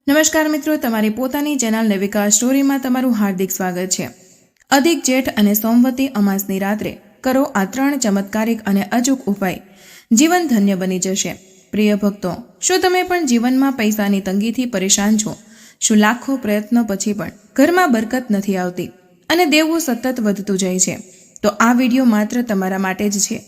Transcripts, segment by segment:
નમસ્કાર મિત્રો, તમારી પોતાની ચેનલ નેવિકા સ્ટોરીમાં તમારું હાર્દિક સ્વાગત છે। અધિક જેઠ અને સોમવતી અમાસની રાત્રે કરો આ 3 ચમત્કારિક અને અચૂક ઉપાય, જીવન ધન્ય બની જશે। પ્રિય ભક્તો, શું તમે પણ જીવનમાં પૈસાની તંગીથી પરેશાન છો? શું લાખો પ્રયત્નો પછી પણ ઘરમાં બરકત નથી આવતી અને દેવું સતત વધતું જાય છે? તો આ વિડીયો માત્ર તમારા માટે જ છે।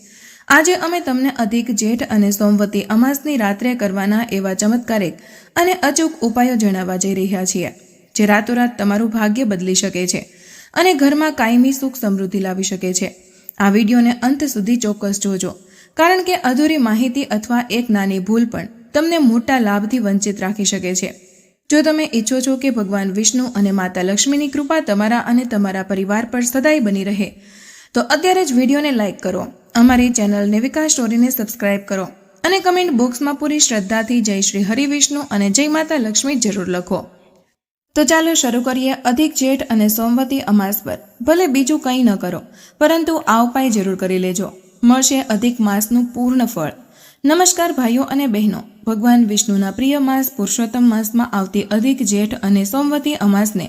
આજે અમે તમને અધિક જેઠ અને સોમવતી અમાસની રાત્રે કરવાના એવા ચમત્કારિક અને અચૂક ઉપાયો જણાવવા જઈ રહ્યા છીએ, જે રાતોરાત તમારું ભાગ્ય બદલી શકે છે અને ઘરમાં કાયમી સુખ સમૃદ્ધિ લાવી શકે છે। આ વિડીયોને અંત સુધી ચોક્કસ જોજો, કારણ કે અધૂરી માહિતી અથવા એક નાની ભૂલ પણ તમને મોટા લાભથી વંચિત રાખી શકે છે। જો તમે ઈચ્છો છો કે ભગવાન વિષ્ણુ અને માતા લક્ષ્મીની કૃપા તમારા અને તમારા પરિવાર પર સદાય બની રહે, તો અત્યારે જ વિડીયોને લાઇક કરો, અમારી ચેનલ નેવિકા સ્ટોરીને સબસ્ક્રાઇબ કરો અને કમેન્ટ બોક્સમાં પૂરી શ્રદ્ધાથી જય શ્રી હરિ વિષ્ણુ અને જય માતા લક્ષ્મી જરૂર લખો। તો ચાલો શરૂ કરીએ। અધિક જેઠ અને સોમવતી અમાસ પર ભલે બીજું કંઈ ન કરો, પરંતુ આ ઉપાય જરૂર કરી લેજો, મળશે અધિક માસનું પૂર્ણ ફળ। નમસ્કાર ભાઈઓ અને બહેનો, ભગવાન વિષ્ણુના પ્રિય માસ પુરુષોત્તમ માસમાં આવતી અધિક જેઠ અને સોમવતી અમાસને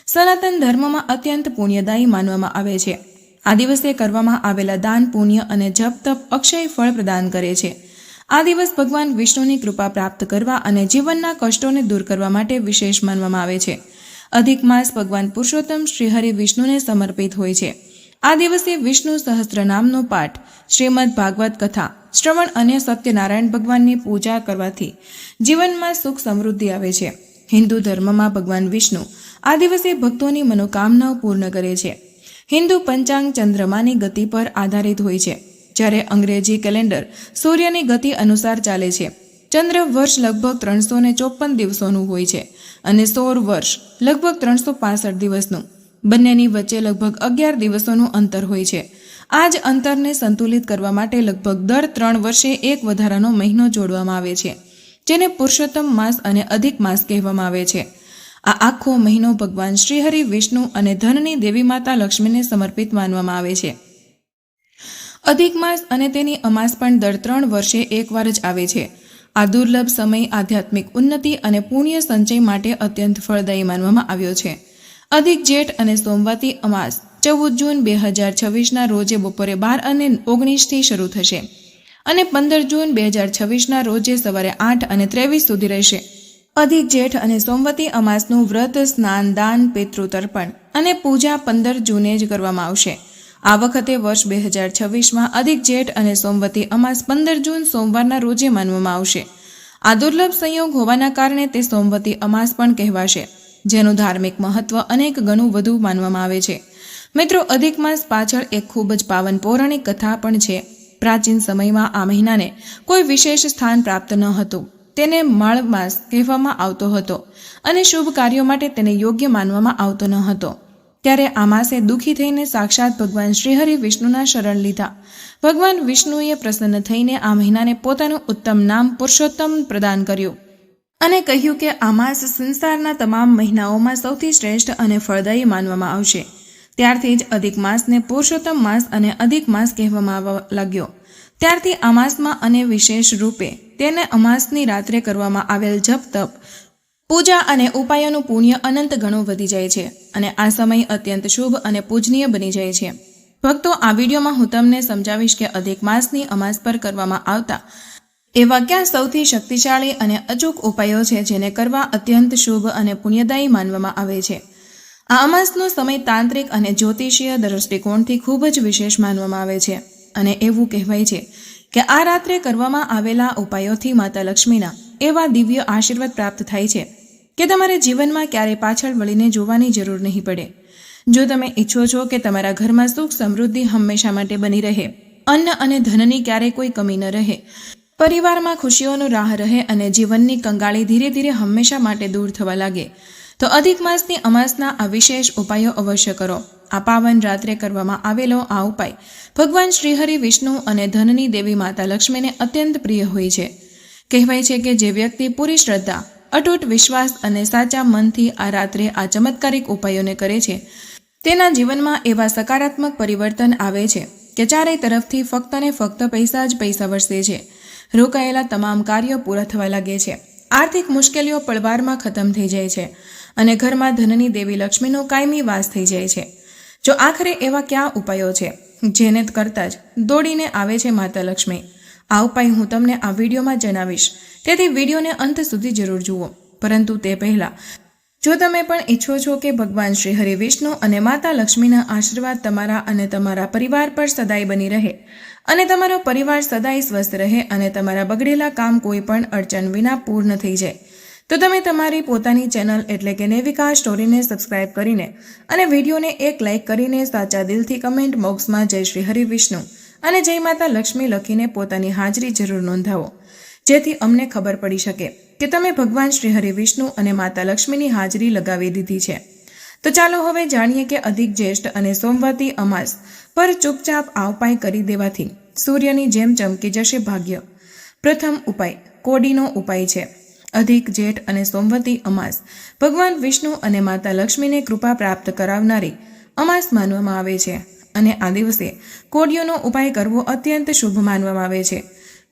સનાતન ધર્મમાં અત્યંત પુણ્યદાયી માનવામાં આવે છે। આ દિવસે કરવામાં આવેલા દાન, પુણ્ય અને જપ તપ અક્ષય ફળ પ્રદાન કરે છે। આ દિવસ ભગવાન વિષ્ણુની કૃપા પ્રાપ્ત કરવા અને જીવનના કષ્ટોને દૂર કરવા માટે વિશેષ માનવામાં આવે છે। અધિક માસ ભગવાન પુરુષોત્તમ શ્રી હરિ વિષ્ણુને સમર્પિત હોય છે। આ દિવસે વિષ્ણુ સહસ્ત્ર નામનો પાઠ, શ્રીમદ ભાગવત કથા શ્રવણ અને સત્યનારાયણ ભગવાનની પૂજા કરવાથી જીવનમાં સુખ સમૃદ્ધિ આવે છે। હિન્દુ ધર્મમાં ભગવાન વિષ્ણુ આ દિવસે ભક્તોની મનોકામનાઓ પૂર્ણ કરે છે। હિન્દુ પંચાંગ ચંદ્રમાની ગતિ પર આધારિત હોય છે, જ્યારે અંગ્રેજી કેલેન્ડર સૂર્યની ગતિ અનુસાર ચાલે છે। ચંદ્ર વર્ષ લગભગ 354 દિવસોનું હોય છે અને સૌર વર્ષ લગભગ 365 દિવસનું। બંનેની વચ્ચે લગભગ 11 દિવસોનું અંતર હોય છે। આ જ અંતરને સંતુલિત કરવા માટે લગભગ દર 3 વર્ષે એક વધારાનો મહિનો જોડવામાં આવે છે, જેને પુરુષોત્તમ માસ અને અધિક માસ કહેવામાં આવે છે। આ આખો મહિનો ભગવાન શ્રી હરિ વિષ્ણુ અને ધનની દેવી માતા લક્ષ્મીને સમર્પિત માનવામાં આવે છે। અધિક માસ અને તેની અમાસ પણ દર 3 વર્ષે એકવાર જ આવે છે। આ દુર્લભ સમય આધ્યાત્મિક ઉન્નતિ અને પુણ્ય સંચય માટે અત્યંત ફળદાયી માનવામાં આવ્યો છે। અધિક જેઠ અને સોમવતી અમાસ 14 જૂન 2026ના રોજે બપોરે 12:19 થી શરૂ થશે અને 15 જૂન 2026ના રોજે સવારે 8:23 સુધી રહેશે। અધિક જેઠ અને સોમવતી અમાસનું વ્રત, સ્નાન, દાન, પિતૃતર્પણ અને પૂજા 15 જૂને જ કરવામાં આવશે। આ વખતે વર્ષ 2026માં અધિક જેઠ અને સોમવતી અમાસ 15 જૂન સોમવારના રોજે માનવામાં આવશે। આ દુર્લભ સંયોગ હોવાના કારણે તે સોમવતી અમાસ પણ કહેવાશે, જેનું ધાર્મિક મહત્વ અનેક ગણું વધુ માનવામાં આવે છે। મિત્રો, અધિક માસ પાછળ એક ખૂબ જ પાવન પૌરાણિક કથા પણ છે। પ્રાચીન સમયમાં આ મહિનાને કોઈ વિશેષ સ્થાન પ્રાપ્ત ન હતું। તેને માળ માસ કહેવામાં આવતો હતો અને શુભ કાર્યો માટે તેને યોગ્ય માનવામાં આવતો ન હતો। ત્યારે આ માસે દુઃખી થઈને સાક્ષાત ભગવાન શ્રી હરિ વિષ્ણુના શરણ લીધા। ભગવાન વિષ્ણુએ પ્રસન્ન થઈને આ મહિનાને પોતાનું ઉત્તમ નામ પુરુષોત્તમ પ્રદાન કર્યું અને કહ્યું કે આ માસ સંસારના તમામ મહિનાઓમાં સૌથી શ્રેષ્ઠ અને ફળદાયી માનવામાં આવશે। ત્યારથી જ અધિક માસને પુરુષોત્તમ માસ અને અધિક માસ કહેવામાં આવવા લાગ્યો। ત્યારથી આ માસમાં અને વિશેષ રૂપે તેને અમાસની રાત્રે કરવામાં આવેલ જપ તપ, પૂજા અને ઉપાયોનું પુણ્ય અનંત ગણું વધી જાય છે અને આ સમય અત્યંત શુભ અને પૂજનીય બની જાય છે। ભક્તો, આ વિડીયોમાં હું તમને સમજાવીશ કે અધિક માસની અમાસ પર કરવામાં આવતા એવા ક્યાં સૌથી શક્તિશાળી અને અચૂક ઉપાયો છે, જેને કરવા અત્યંત શુભ અને પુણ્યદાયી માનવામાં આવે છે। આ અમાસનો સમય તાંત્રિક અને જ્યોતિષીય દૃષ્ટિકોણથી ખૂબ જ વિશેષ માનવામાં આવે છે અને એવું કહેવાય છે કે આ રાત્રે કરવામાં આવેલા ઉપાયોથી માતા લક્ષ્મીના એવા દિવ્ય આશીર્વાદ પ્રાપ્ત થાય છે કે તમારે જીવનમાં ક્યારેય પાછળ વળીને જોવાની જરૂર નહીં પડે। જો તમે ઈચ્છો છો કે તમારા ઘરમાં સુખ સમૃદ્ધિ હંમેશા માટે બની રહે, અન્ન અને ધનની ક્યારેય કોઈ કમી ન રહે, પરિવારમાં ખુશીઓનો રાહ રહે અને જીવનની કંગાળી ધીરે ધીરે હંમેશા માટે દૂર થવા લાગે, તો અધિક માસની અમાસના આ વિશેષ ઉપાયો અવશ્ય કરો। આ પાવન રાત્રે કરવામાં આવેલો આ ઉપાય ભગવાન શ્રી હરિ વિષ્ણુ અને ધનની દેવી માતા લક્ષ્મીને અત્યંત પ્રિય હોય છે। કહેવાય છે કે જે વ્યક્તિ પૂરી શ્રદ્ધા, અતૂટ વિશ્વાસ અને સાચા મનથી આ રાત્રે આ ચમત્કારિક ઉપાયોને કરે છે, તેના જીવનમાં એવા સકારાત્મક પરિવર્તન આવે છે કે ચારે તરફથી ફક્ત ને ફક્ત પૈસા જ પૈસા વરસે છે। રોકાયેલા તમામ કાર્યો પૂરા થવા લાગે છે આર્થિક મુશ્કેલીઓ પળવારમાં ખતમ થઈ જાય છે અને ઘરમાં ધનની દેવી લક્ષ્મીનો કાયમી વાસ થઈ જાય છે. જો આખરે એવા કયા ઉપાયો છે જેને કરતાં જ દોડીને આવે છે માતા લક્ષ્મી? આ ઉપાય હું તમને આ વિડીયોમાં જણાવીશ, તેથી વિડીયોને અંત સુધી જરૂર જુઓ. પરંતુ તે પહેલાં જો તમે પણ ઈચ્છો છો કે ભગવાન શ્રી હરિ વિષ્ણુ અને માતા લક્ષ્મીના આશીર્વાદ તમારા અને તમારા પરિવાર પર સદાય બની રહે અને તમારો પરિવાર સદાય સ્વસ્થ રહે અને તમારા બગડેલા કામ કોઈ પણ અડચણ વિના પૂર્ણ થઈ જાય, તો તમે તમારી પોતાની ચેનલ એટલે કે નેવિકા સ્ટોરીને સબસ્ક્રાઇબ કરીને અને વિડીયોને એક લાઇક કરીને સાચા દિલથી કમેન્ટ બોક્સમાં જય શ્રી હરિ વિષ્ણુ અને જય માતા લક્ષ્મી લખીને પોતાની હાજરી જરૂર નોંધાવો, જેથી અમને ખબર પડી શકે કે તમે ભગવાન શ્રી હરિ વિષ્ણુ અને માતા લક્ષ્મીની હાજરી લગાવી દીધી છે. તો ચાલો હવે જાણીએ કે અધિક જ્યેષ્ઠ અને સોમવતી અમાસ પર ચૂપચાપ આ ઉપાય કરી દેવાથી સૂર્યની જેમ ચમકી જશે ભાગ્ય. પ્રથમ ઉપાય કોડીનો ઉપાય છે. અધિક જેઠ અને સોમવતી અમાસ ભગવાન વિષ્ણુ અને માતા લક્ષ્મીને કૃપા પ્રાપ્ત કરાવનારી અમાસ માનવામાં આવે છે અને આ દિવસે કોડીઓનો ઉપાય કરવો અત્યંત શુભ માનવામાં આવે છે.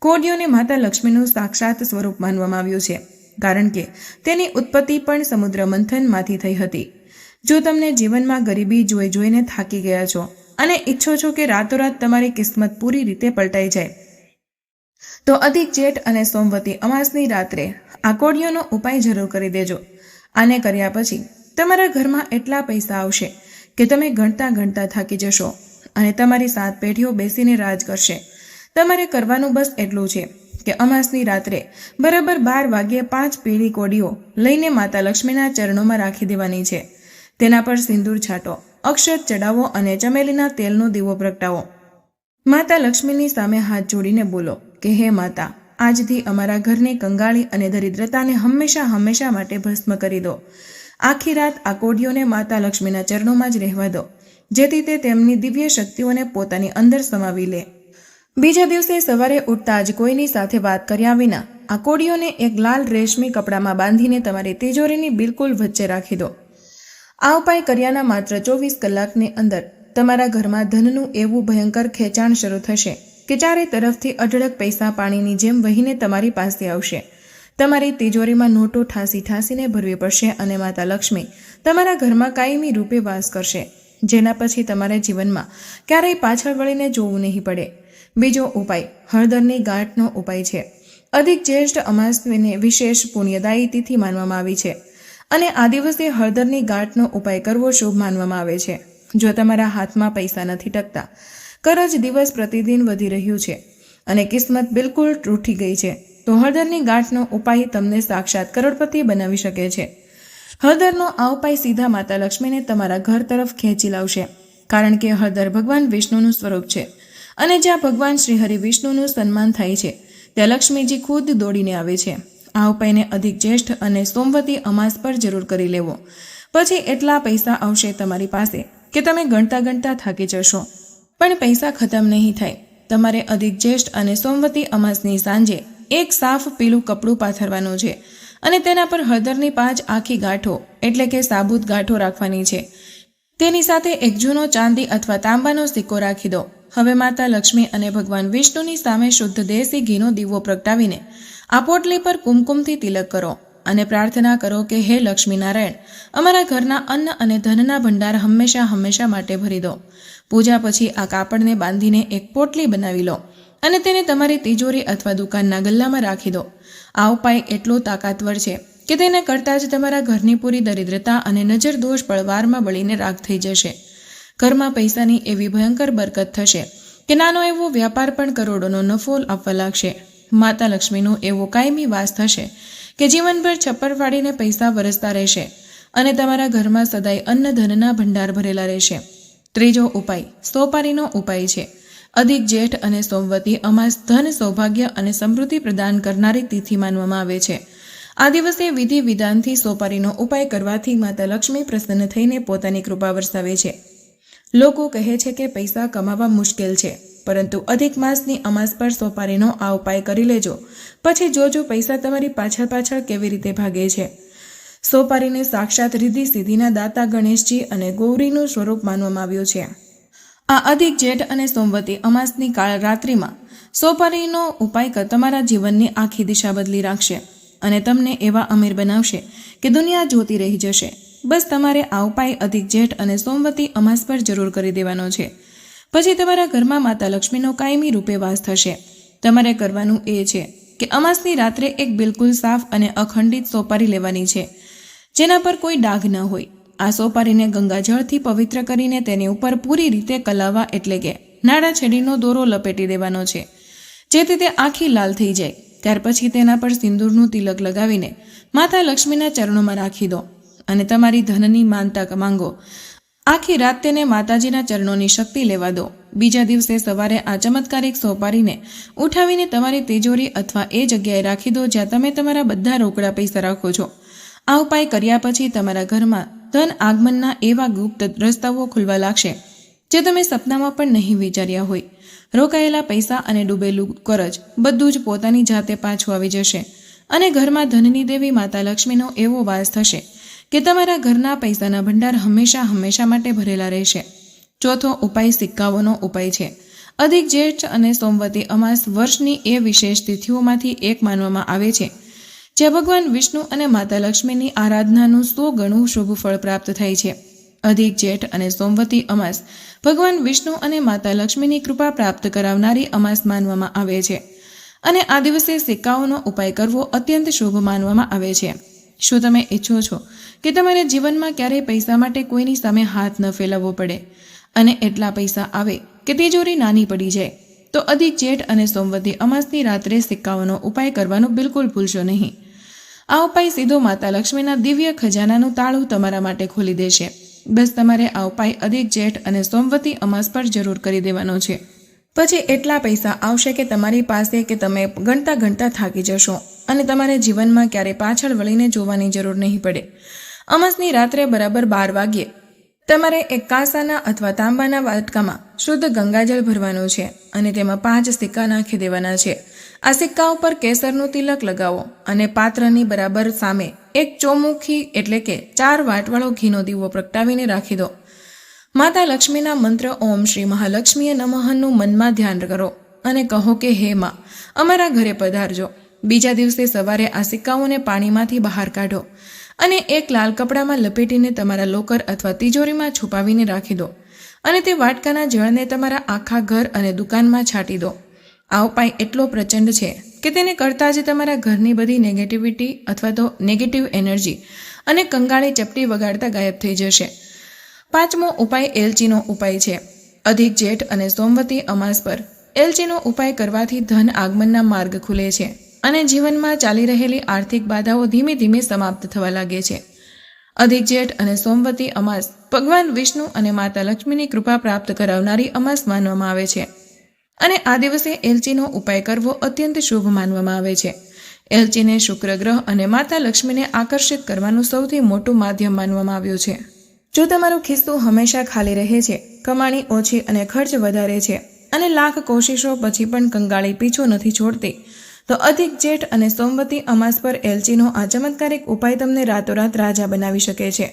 કોડીઓને માતા લક્ષ્મીનું સાક્ષાત સ્વરૂપ માનવામાં આવ્યું છે, કારણ કે તેની ઉત્પત્તિ પણ સમુદ્ર મંથનમાંથી થઈ હતી. જો તમને જીવનમાં ગરીબી જોઈ જોઈને થાકી ગયા છો અને ઈચ્છો છો કે રાતોરાત તમારી કિસ્મત પૂરી રીતે પલટાઈ જાય, તો અધિક જેઠ અને સોમવતી અમાસની રાત્રે આ કોડીઓનો ઉપાય જરૂર કરી દેજો. આને કર્યા પછી તમારા ઘરમાં એટલા પૈસા આવશે કે તમે ગણતા ગણતા થાકી જશો અને તમારી 7 પેઢીઓ બેસીને રાજ કરશે. તમારે કરવાનું બસ એટલું છે કે અમાસની રાત્રે બરાબર 12 વાગ્યે 5 પીળી કોડીઓ લઈને માતા લક્ષ્મીના ચરણોમાં રાખી દેવાની છે. તેના પર સિંદૂર છાંટો, અક્ષત ચડાવો અને ચમેલીના તેલનો દીવો પ્રગટાવો. માતા લક્ષ્મીની સામે હાથ જોડીને બોલો કે હે માતા, આજથી અમારા ઘરની કંગાળી અને દરિદ્રતાને હંમેશા હંમેશા માટે ભસ્મ કરી દો. આખી રાત આ કોડીઓને માતા લક્ષ્મીના ચરણોમાં જ રહેવા દો, જેથી તે તેમની દિવ્ય શક્તિઓને પોતાની અંદર સમાવી લે. બીજા દિવસે સવારે ઉઠતા જ કોઈની સાથે વાત કર્યા વિના આ કોડીઓને એક લાલ રેશમી કપડામાં બાંધીને તમારી તિજોરીની બિલકુલ વચ્ચે રાખી દો. આ ઉપાય કર્યાના માત્ર 24 કલાકની અંદર તમારા ઘરમાં ધનનું એવું ભયંકર ખેંચાણ શરૂ થશે કે ચારે તરફથી અઢળક પૈસા પાણીની જેમ વહીને તમારી પાસે આવશે. તમારી તિજોરીમાં નોટો ઠાસી ઠાસીને ભરવી પડશે અને માતા લક્ષ્મી તમારા ઘરમાં કાયમી રૂપે વાસ કરશે, જેના પછી તમારા જીવનમાં ક્યારેય પાછળ વળીને જોવું નહીં પડે. બીજો ઉપાય હળદરની ગાંઠનો ઉપાય છે. અધિક જ્યેષ્ઠ અમાસને વિશેષ પુણ્યદાયી તિથિ માનવામાં આવી છે અને આ દિવસે હળદરની ગાંઠનો ઉપાય કરવો શુભ માનવામાં આવે છે. જો તમારા હાથમાં પૈસા નથી ટકતા, કરજ દિવસ પ્રતિદિન વધી રહ્યું છે અને કિસ્મત બિલકુલ તૂટી ગઈ છે, તો હળદરની ગાંઠનો ઉપાય તમને સાક્ષાત કરોડપતિ બનાવી શકે છે. હળદરનો આ ઉપાય સીધા માતા લક્ષ્મીને તમારા ઘર તરફ ખેંચી લાવશે, કારણ કે હળદર ભગવાન વિષ્ણુનું સ્વરૂપ છે અને જ્યાં ભગવાન શ્રી હરિ વિષ્ણુનું સન્માન થાય છે ત્યાં લક્ષ્મીજી ખુદ દોડીને આવે છે. આ ઉપાયને અધિક જ્યેષ્ઠ અને સોમવતી અમાસ પર જરૂર કરી લેવો. પછી એટલા પૈસા આવશે તમારી પાસે કે તમે ગણતા ગણતા થાકી જશો, પણ પૈસા ખતમ નહીં થાય. તમારે અધિક જ્યેષ્ઠ અને સોમવતી અમાસની સાંજે એક સાફ પીળું કપડું પાથરવાનું છે અને તેના પર હળદરની 5 આખી ગાંઠો એટલે કે સાબુત ગાંઠો રાખવાની છે. તેની સાથે એક જૂનો ચાંદી અથવા તાંબાનો સિક્કો રાખી દો. હવે માતા લક્ષ્મી અને ભગવાન વિષ્ણુની સામે શુદ્ધ દેશી ઘીનો દીવો પ્રગટાવીને આ પોટલી પર કુમકુમથી તિલક કરો અને પ્રાર્થના કરો કે હે લક્ષ્મીનારાયણ, અમારા ઘરના અન્ન અને ધનના ભંડાર હંમેશા હંમેશા માટે ભરી દો. પૂજા પછી આ કાપડને બાંધીને એક પોટલી બનાવી લો અને તેને તમારી તિજોરી અથવા દુકાનના ગલ્લામાં રાખી દો. આ ઉપાય એટલો તાકાતવર છે કે તેને કરતાં જ તમારા ઘરની પૂરી દરિદ્રતા અને નજર દોષ પળવારમાં બળીને રાખ થઈ જશે. ઘરમાં પૈસાની એવી ભયંકર બરકત થશે કે નાનો એવો વ્યાપાર પણ કરોડોનો નફો આપવા લાગશે. માતા લક્ષ્મીનો એવો કાયમી વાસ થશે કે જીવનભર છપ્પર ફાડીને પૈસા વરસતા રહેશે અને તમારા ઘરમાં સદાય અન્ન ધનના ભંડાર ભરેલા રહેશે. ત્રીજો ઉપાય સોપારીનો ઉપાય છે. અધિક જેઠ અને સોમવતી અમાસ ધન, સૌભાગ્ય અને સમૃદ્ધિ પ્રદાન કરનારી તિથિ માનવામાં આવે છે. આ દિવસે વિધિ વિધાનથી સોપારીનો ઉપાય કરવાથી માતા લક્ષ્મી પ્રસન્ન થઈને પોતાની કૃપા વરસાવે છે. લોકો કહે છે કે પૈસા કમાવા મુશ્કેલ છે, પરંતુ અધિક માસની અમાસ પર સોપારીનો આ ઉપાય કરી લેજો, પછી જોજો પૈસા તમારી પાછળ પાછળ કેવી રીતે ભાગે છે. સોપારીને સાક્ષાત રિદ્ધિ સિદ્ધિના દાતા ગણેશજી અને ગૌરીનું સ્વરૂપ માનવામાં આવ્યું છે. આ અધિક જેઠ અને સોમવતી અમાસની કાળ રાત્રિમાં સોપારીનો ઉપાય તમારા જીવનની આખી દિશા બદલી રાખશે અને તમને એવા અમીર બનાવશે કે દુનિયા જોતી રહી જશે. બસ તમારે આ ઉપાય અધિક જેઠ અને સોમવતી અમાસ પર જરૂર કરી દેવાનો છે. પછી તમારા ઘરમાં માતા લક્ષ્મીનો કાયમી રૂપે વાસ થશે. તમારે કરવાનું એ છે કે અમાસની રાત્રે એક બિલકુલ સાફ અને અખંડિત સોપારી લેવાની છે, જેના પર કોઈ ડાઘ ન હોય. આ સોપારીને ગંગાજળથી પવિત્ર કરીને તેની ઉપર પૂરી રીતે કલાવા એટલે કે નાડા છેડીનો દોરો લપેટી દેવાનો છે, જેથી તે આખી લાલ થઈ જાય. ત્યાર પછી તેના પર સિંદૂરનું તિલક લગાવીને માતા લક્ષ્મીના ચરણોમાં રાખી દો અને તમારી ધનની માનતા માંગો. આખી રાત તેને માતાજીના ચરણોની શક્તિ લેવા દો. બીજા દિવસે સવારે આ ચમત્કારિક સોપારીને ઉઠાવીને તમારી તિજોરી અથવા એ જગ્યાએ રાખી દો જ્યાં તમે તમારા બધા રોકડા પૈસા રાખો છો. આ ઉપાય કર્યા પછી તમારા ઘરમાં ધન આગમનના એવા ગુપ્ત રસ્તાઓ ખુલવા લાગશે જે તમે સપનામાં પણ નહીં વિચાર્યા હોય. રોકાયેલા પૈસા અને ડૂબેલું કરજ બધું જ પોતાની જાતે પાછું આવી જશે અને ઘરમાં ધનની દેવી માતા લક્ષ્મીનો એવો વાસ થશે કે તમારા ઘરના પૈસાના ભંડાર હંમેશા માટે ભરેલા રહેશે. ચોથો ઉપાય સિક્કાઓનો ઉપાય છે. અધિક જેઠ અને સોમવતી અમાસ વર્ષની એ વિશેષ તિથિઓમાંથી એક માનવામાં આવે છે જ્યાં ભગવાન વિષ્ણુ અને માતા લક્ષ્મીની આરાધનાનું 100 ગણું શુભ ફળ પ્રાપ્ત થાય છે. અધિક જેઠ અને સોમવતી અમાસ ભગવાન વિષ્ણુ અને માતા લક્ષ્મીની કૃપા પ્રાપ્ત કરાવનારી અમાસ માનવામાં આવે છે અને આ દિવસે સિક્કાઓનો ઉપાય કરવો અત્યંત શુભ માનવામાં આવે છે. શું તમે ઈચ્છો છો કે તમારા જીવનમાં ક્યારેય પૈસા માટે કોઈની સામે હાથ ન ફેલાવવો પડે અને એટલા પૈસા આવે કે તિજોરી નાની પડી જાય? તો અધિક જેઠ અને સોમવતી અમાસની રાત્રે સિક્કાઓનો ઉપાય કરવાનું બિલકુલ ભૂલશો નહીં. આ ઉપાય સીધો માતા લક્ષ્મીના દિવ્ય ખજાનાનું તાળું તમારા માટે ખોલી દેશે. બસ તમારે આ ઉપાય અધિક જેઠ અને સોમવતી અમાસ પર જરૂર કરી દેવાનો છે. પછી એટલા પૈસા આવશે કે તમારી પાસે કે તમે ગણતા થાકી જશો અને તમારે જીવનમાં ક્યારેય પાછળ વળીને જોવાની જરૂર નહીં પડે. અમાસની રાત્રે બરાબર 12 વાગ્યે તમારે એક કાંસાના અથવા તાંબાના વાટકામાં શુદ્ધ ગંગાજળ ભરવાનું છે અને તેમાં 5 સિક્કા નાખી દેવાના છે. આ સિક્કા ઉપર કેસરનું તિલક લગાવો અને પાત્રની બરાબર સામે એક ચોમુખી એટલે કે 4 વાટવાળો ઘીનો દીવો પ્રગટાવીને રાખી દો. માતા લક્ષ્મીના મંત્ર ઓમ શ્રી મહાલક્ષ્મીએ નમઃનું મનમાં ધ્યાન કરો અને કહો કે હે માં, અમારા ઘરે પધારજો. બીજા દિવસે સવારે આ સિક્કાઓને પાણીમાંથી બહાર કાઢો અને એક લાલ કપડામાં લપેટીને તમારા લોકર અથવા તિજોરીમાં છુપાવીને રાખી દો અને તે વાટકાના જળને તમારા આખા ઘર અને દુકાનમાં છાંટી દો. આ ઉપાય એટલો પ્રચંડ છે કે તેને કરતાં જ તમારા ઘરની બધી નેગેટિવિટી અથવા તો નેગેટિવ એનર્જી અને કંગાળી ચપટી વગાડતા ગાયબ થઈ જશે. પાંચમો ઉપાય એલચીનો ઉપાય છે. અધિક જેઠ અને સોમવતી અમાસ પર એલચીનો ઉપાય કરવાથી ધન આગમનના માર્ગ ખુલે છે અને જીવનમાં ચાલી રહેલી આર્થિક બાધાઓ ધીમે ધીમે સમાપ્ત થવા લાગે છે. અધિક જેઠ અને સોમવતી અમાસ ભગવાન વિષ્ણુ અને માતા લક્ષ્મીની કૃપા પ્રાપ્ત કરાવનારી અમાસ માનવામાં આવે છે અને આ દિવસે એલચીનો ઉપાય કરવો અત્યંત શુભ માનવામાં આવે છે. એલચીને શુક્ર ગ્રહ અને માતા લક્ષ્મીને આકર્ષિત કરવાનું સૌથી મોટું માધ્યમ માનવામાં આવ્યું છે. જો તમારું ખિસ્સું હંમેશા ખાલી રહે છે, કમાણી ઓછી અને ખર્ચ વધારે છે અને લાખ કોશિશો પછી પણ કંગાળી પીછો નથી છોડતી, તો અધિક જેઠ અને સોમવતી અમાસ પર એલચીનો આ ચમત્કારિક ઉપાય તમને રાતોરાત રાજા બનાવી શકે છે.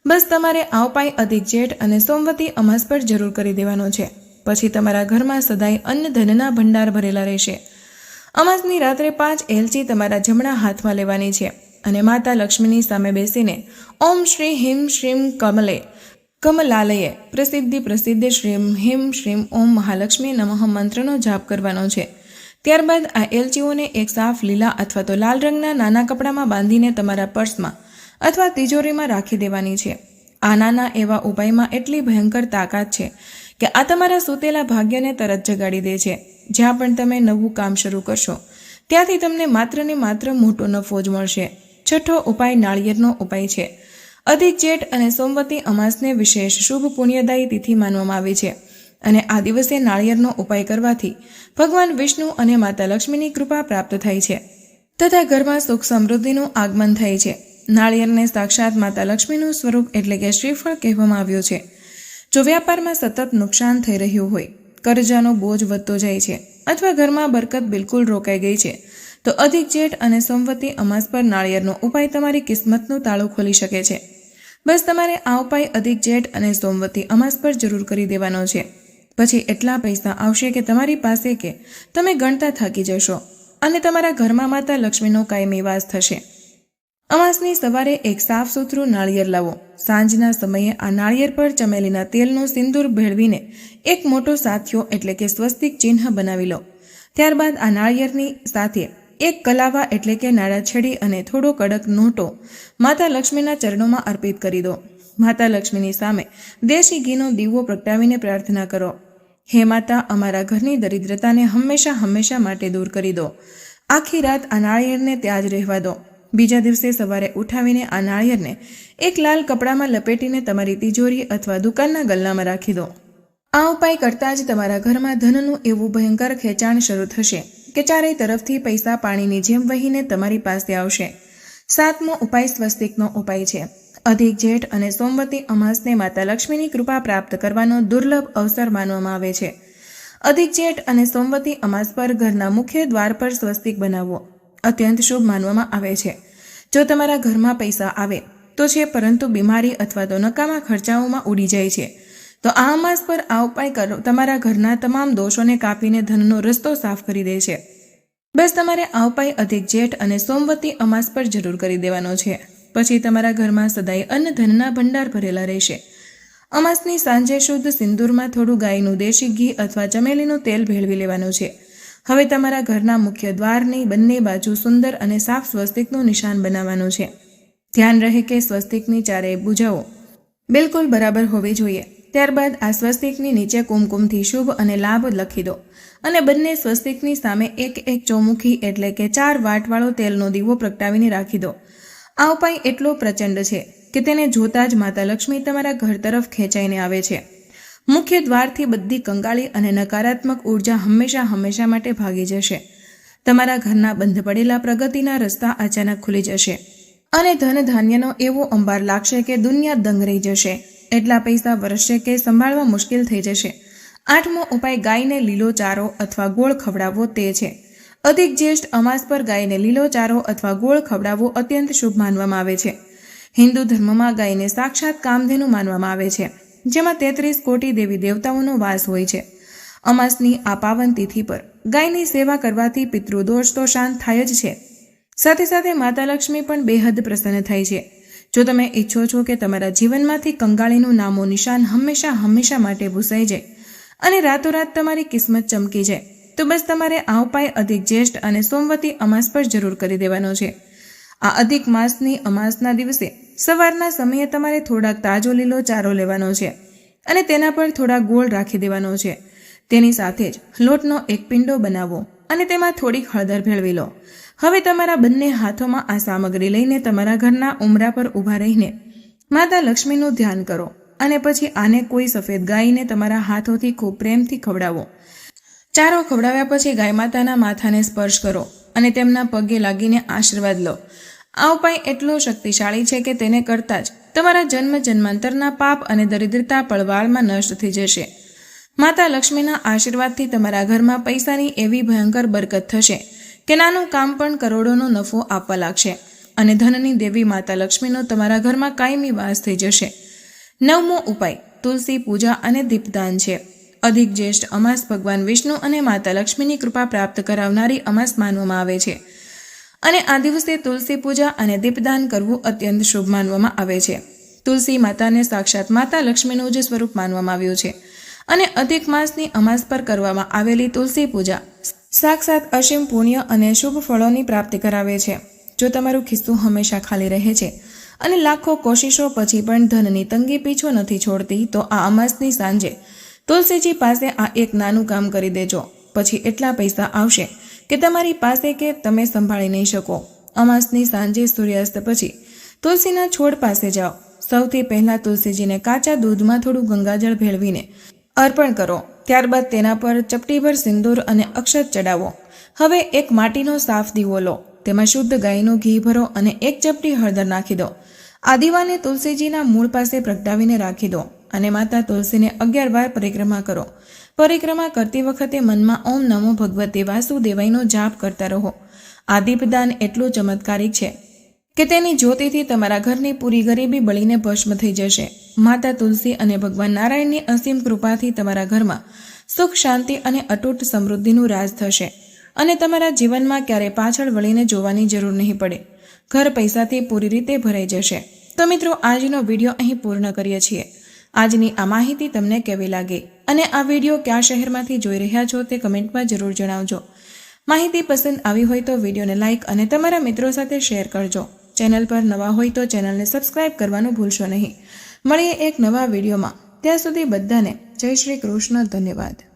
બસ તમારે આ ઉપાય અધિક જેઠ અને સોમવતી અમાસ પર જરૂર કરી દેવાનો છે. પછી તમારા ઘરમાં સદાય અન્ન ધનના ભંડાર ભરેલા રહેશે. અમાસની રાત્રે 5 એલચી તમારા જમણા હાથમાં લેવાની છે અને માતા લક્ષ્મીની સામે બેસીને ઓમ શ્રી હિમ શ્રીમ કમલાલયે પ્રસિદ્ધિ શ્રીમ હિમ શ્રીમ ઓમ મહાલક્ષ્મી નમઃ મંત્રનો જાપ કરવાનો છે. ત્યારબાદ આ એલચીઓને એક સાફ લીલા અથવા તો લાલ રંગના નાના કપડામાં બાંધીને તમારા પર્સમાં અથવા તિજોરીમાં રાખી દેવાની છે. આ નાના એવા ઉપાયમાં એટલી ભયંકર તાકાત છે કે આ તમારા સૂતેલા ભાગ્યને તરત જગાડી દે છે. જ્યાં પણ તમે નવું કામ શરૂ કરશો ત્યાંથી તમને માત્ર ને માત્ર મોટો નફો જ મળશે. છઠ્ઠો ઉપાય નાળિયેરનો ઉપાય છે. અધિક જેઠ અને સોમવતી અમાસને વિશેષ શુભ પુણ્યદાયી તિથિ માનવામાં આવે છે અને આ દિવસે નાળિયેરનો ઉપાય કરવાથી ભગવાન વિષ્ણુ અને માતા લક્ષ્મીની કૃપા પ્રાપ્ત થાય છે તથા ઘરમાં સુખ સમૃદ્ધિનું આગમન થાય છે. નાળિયેરને સાક્ષાત માતા લક્ષ્મીનું સ્વરૂપ એટલે કે શ્રીફળ કહેવામાં આવ્યું છે. જો વ્યાપારમાં સતત નુકસાન થઈ રહ્યું હોય, કરજાનો બોજ વધતો જાય છે અથવા ઘરમાં બરકત બિલકુલ રોકાઈ ગઈ છે, તો અધિક જેઠ અને સોમવતી અમાસ પર નાળિયેરનો ઉપાય તમારી કિસ્મતનું તાળું ખોલી શકે છે. બસ તમારે આ ઉપાય અધિક જેઠ અને સોમવતી અમાસ પર જરૂર કરી દેવાનો છે. પછી એટલા પૈસા આવશે કે તમારી પાસે કે તમે ગણતા થાકી જશો. અધિક જેઠ અને સોમવતી અમાસ પર એલચીનો ઉપાય કરવાથી ધન આગમનના માર્ગ ખુલે છે અને જીવનમાં ચાલી રહેલી આર્થિક બાધાઓ ધીમે ધીમે સમાપ્ત થવા લાગે છે. બસ તમારે આ ઉપાય અધિક જેઠ અને સોમવતી અમાસ પર જરૂર કરી દેવાનો છે. પછી એટલા પૈસા આવશે કે તમારી પાસે કે અને તમારા ઘરમાં માતા લક્ષ્મીનો કાયમી વાસ થશે. અમાસની સવારે એક સાફ સુથરું નાળિયેર લાવો. સાંજના સમયે આ નાળિયેર પર ચમેલીના તેલનો સિંદૂર ભેળવીને એક મોટો સાથિયો એટલે કે સ્વસ્તિક ચિહ્ન બનાવી લો. ત્યારબાદ આ નાળિયેરની સાથે એક કલાવા એટલે કે નાળાછડી અને થોડો કડક નોટો માતા લક્ષ્મીના ચરણોમાં અર્પિત કરી દો. માતા લક્ષ્મીની સામે દેશી ઘીનો દીવો પ્રગટાવીને પ્રાર્થના કરો, હે માતા, અમારા ઘરની દરિદ્રતાને હંમેશા માટે દૂર કરી દો. આખી રાત આ નાળિયેરને ત્યાં જ રહેવા દો. બીજા દિવસે સવારે ઉઠાવીને આ નાળિયેરને એક લાલ કપડામાં લપેટીને તમારી તિજોરી અથવા દુકાનના ગલ્લામાં રાખી દો. આ ઉપાય કરતાં જ તમારા ઘરમાં ધનનું એવું ભયંકર ખેંચાણ શરૂ થશે કે ચારેય તરફથી પૈસા પાણીની જેમ વહીને તમારી પાસે આવશે. 7મો ઉપાય સ્વસ્તિકનો ઉપાય છે. અધિક જેઠ અને સોમવતી અમાસને માતા લક્ષ્મીની કૃપા પ્રાપ્ત કરવાનો દુર્લભ અવસર માનવામાં આવે છે. અધિક જેઠ અને સોમવતી અમાસ પર ઘરના મુખ્ય દ્વાર પર સ્વસ્તિક બનાવવો અત્યંત શુભ માનવામાં આવે છે. જો તમારા ઘરમાં પૈસા આવે તો છે, પરંતુ બીમારી અથવા તો નકામા ખર્ચાઓમાં ઉડી જાય છે, તો આ અમાસ પર આ ઉપાય કરો. તમારા ઘરના તમામ દોષોને કાપીને ધનનો રસ્તો સાફ કરી દે છે. બસ તમારે આ ઉપાય અધિક જેઠ અને સોમવતી અમાસ પર જરૂર કરી દેવાનો છે. પછી તમારા ઘરમાં સદાય અન્ન ધનના ભંડાર ભરેલા રહેશે. અમાસની સાંજે શુદ્ધ સિંદૂરમાં થોડું ગાયનું દેશી ઘી અથવા ચમેલીનું તેલ ભેળવી લેવાનું છે. હવે તમારા ઘરના મુખ્ય દ્વારની બંને બાજુ સુંદર અને સાફ સ્વસ્તિકનું નિશાન બનાવવાનું છે. ધ્યાન રહે કે સ્વસ્તિકની ચારેય ભુજાઓ બિલકુલ બરાબર હોવી જોઈએ. ત્યારબાદ આ સ્વસ્તિકની નીચે કુમકુમથી શુભ અને લાભ લખી દો અને બંને સ્વસ્તિકની સામે એક ચોમુખી એટલે કે 4 વાટવાળો તેલનો દીવો પ્રગટાવીને રાખી દો. આ ઉપાય એટલો પ્રચંડ છે કે તેને જોતા જ માતા લક્ષ્મી તમારા ઘર તરફ ખેંચાઈને આવે છે. મુખ્ય દ્વારથી બધી કંગાળી અને નકારાત્મક ઉર્જા હંમેશા માટે ભાગી જશે. તમારા ઘરના બંધ પડેલા પ્રગતિના રસ્તા અચાનક ખુલી જશે અને ધન ધાન્યનો એવો અંબાર લાગશે કે દુનિયા દંગ રહી જશે. એટલા પૈસા વરસશે કે સંભાળવા મુશ્કેલ થઈ જશે. 8મો ઉપાય ગાયને લીલો ચારો અથવા ગોળ ખવડાવવો તે છે. અધિક જ્યેષ્ઠ અમાસ પર ગાયને લીલો ચારો અથવા ગોળ ખવડાવવો અત્યંત શુભ માનવામાં આવે છે. હિન્દુ ધર્મમાં ગાયને સાક્ષાત કામધેનુ માનવામાં આવે છે, જેમાં 33 કોટી દેવી દેવતાઓનો વાસ હોય છે. અમાસની આ પાવન તિથિ પર ગાયની સેવા કરવાથી પિતૃદોષ તો શાંત થાય જ છે, સાથે માતા લક્ષ્મી પણ બેહદ પ્રસન્ન થાય છે. જો તમે ઈચ્છો છો કે તમારા જીવનમાંથી કંગાળીનું નામો નિશાન હંમેશા માટે ભૂસાઈ જાય અને રાતોરાત તમારી કિસ્મત ચમકી જાય, તો બસ તમારે આ ઉપાય અધિક જ્યેષ્ઠ અને સોમવતી અમાસ પર જરૂર કરી દેવાનો છે. આ અધિક માસની અમાસના દિવસે સવારના સમયે તમારે થોડાક તાજો લીલો ચારો લેવાનો છે અને તેના પર થોડા ગોળ રાખી દેવાનો છે. તેની સાથે જ લોટનો એક પિંડો બનાવો અને તેમાં થોડીક હળદર ભેળવી લો. હવે તમારા બંને હાથોમાં આ સામગ્રી લઈને તમારા ઘરના ઉંબરા પર ઊભા રહીને માતા લક્ષ્મીનું ધ્યાન કરો અને પછી આને કોઈ સફેદ ગાયને તમારા હાથોથી ખૂબ પ્રેમથી ખવડાવો. ચારો ખવડાવ્યા પછી ગાય માતાના માથાને સ્પર્શ કરો અને તેમના પગે લાગીને આશીર્વાદ લો. આ ઉપાય એટલો શક્તિશાળી છે કે તેને કરતાં જ તમારા જન્માંતરના પાપ અને દરિદ્રતા પળવાળમાં નષ્ટ થઈ જશે. માતા લક્ષ્મીના આશીર્વાદથી તમારા ઘરમાં પૈસાની એવી ભયંકર બરકત થશે કે નાનું કામ પણ કરોડોનો નફો આપવા લાગશે અને ધનની દેવી માતા લક્ષ્મીનો તમારા ઘરમાં કાયમી વાસ થઈ જશે. 9મો ઉપાય તુલસી પૂજા અને દીપદાન છે. અધિક જ્યેષ્ઠ અમાસ ભગવાન વિષ્ણુ અને માતા લક્ષ્મીની કૃપા પ્રાપ્ત કરાવનારી અમાસ માનવામાં આવે છે અને આ દિવસે તુલસી પૂજા અને દીપદાન કરવું અત્યંત શુભ માનવામાં આવે છે. તુલસી માતાને સાક્ષાત માતા લક્ષ્મીનું જ સ્વરૂપ માનવામાં આવ્યું છે અને અધિક માસની અમાસ પર કરવામાં આવેલી તુલસી પૂજા સાક્ષાત અસીમ પુણ્ય અને શુભ ફળોની પ્રાપ્તિ કરાવે છે. જો તમારું ખિસ્સું હંમેશા ખાલી રહે છે અને લાખો કોશિશો પછી પણ ધનની તંગી પીછો નથી છોડતી, તો આ અમાસની સાંજે તુલસીજી પાસે આ એક નાનું કામ કરી દેજો. પછી એટલા પૈસા આવશે કે તમારી પાસે કે તમે સંભાળી નહીં શકો. અમાસની સાંજે સૂર્યાસ્ત પછી તુલસીના છોડ પાસે જાઓ. સૌથી પહેલા તુલસીજીને કાચા દૂધમાં થોડું ગંગાજળ ભેળવીને અર્પણ કરો. ત્યારબાદ તેના પર ચપટીભર સિંદૂર અને અક્ષત ચડાવો. હવે એક માટીનો સાફ દીવો લો, તેમાં શુદ્ધ ગાયનું ઘી ભરો અને એક ચપટી હળદર નાખી દો. આ દીવાને તુલસીજીના મૂળ પાસે પ્રગટાવીને રાખી દો અને માતા તુલસીને 11 વાર પરિક્રમા કરો. પરિક્રમા કરતી વખતે મનમાં ઓમ નમો ભગવતે વાસુદેવાયનો જાપ કરતા રહો. આ દીપદાન એટલું ચમત્કારિક છે કે તેની જ્યોતિથી તમારા ઘરની પૂરી ગરીબી બળીને ભસ્મ થઈ જશે. માતા તુલસી અને ભગવાન નારાયણની અસીમ કૃપાથી તમારા ઘરમાં સુખ, શાંતિ અને અતૂટ સમૃદ્ધિનું રાજ થશે અને તમારા જીવનમાં ક્યારેય પાછળ વળીને જોવાની જરૂર નહીં પડે. ઘર પૈસાથી પૂરી રીતે ભરાઈ જશે. તો મિત્રો, આજનો વિડીયો અહીં પૂર્ણ કરીએ છીએ. આજની આ માહિતી તમને કેવી લાગી અને આ વિડીયો કયા શહેરમાંથી જોઈ રહ્યા છો તે કમેન્ટમાં જરૂર જણાવજો. માહિતી પસંદ આવી હોય તો વિડીયોને લાઇક અને તમારા મિત્રો સાથે શેર કરજો. ચેનલ પર નવા હોય તો ચેનલને સબસ્ક્રાઇબ કરવાનું ભૂલશો નહીં. મળીએ એક નવા વિડીયોમાં. ત્યાં સુધી બધાને જય શ્રી કૃષ્ણ. ધન્યવાદ.